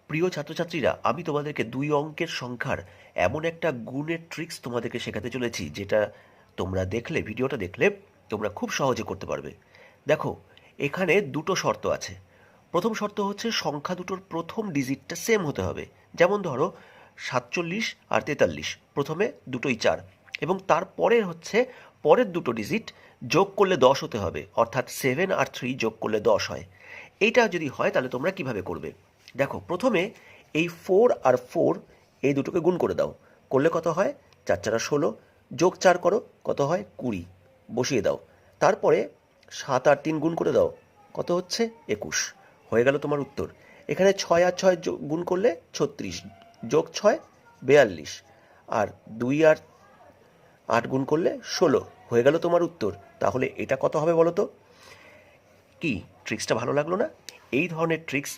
প্রিয় ছাত্রছাত্রীরা, আমি তোমাদেরকে 2 অঙ্কের সংখ্যার এমন একটা গুণের ট্রিক্স তোমাদেরকে শেখাতে চলেছি, যেটা তোমরা দেখলে, ভিডিওটা দেখলে তোমরা খুব সহজে করতে পারবে। দেখো, এখানে দুটো শর্ত আছে। প্রথম শর্ত হচ্ছে সংখ্যা দুটোর প্রথম ডিজিটটা সেম হতে হবে। যেমন ধরো 47 আর 43, প্রথমে দুটোই 4, এবং তারপরে হচ্ছে পরের দুটো ডিজিট যোগ করলে 10 হতে হবে, অর্থাৎ 7 আর 3 যোগ করলে 10 হয়। এইটা যদি হয় তাহলে তোমরা কিভাবে করবে? দেখো, প্রথমে এই 4 আর 4 এই দুটোকে গুণ করে দাও। করলে কত হয়? 4 4 16, যোগ 4 করো, কত হয়? 20, বসিয়ে দাও। তারপরে 7 আর 3 গুণ করে দাও, কত হচ্ছে? 21, হয়ে গেল তোমার উত্তর। এখানে 6 আর 6 গুণ করলে 36, যোগ 6 42, আর 2 আর 8 গুণ করলে 16, হয়ে গেল তোমার উত্তর। তাহলে এটা কত হবে বলো তো? কি ট্রিক্সটা ভালো লাগলো না? এই ধরনের ট্রিক্স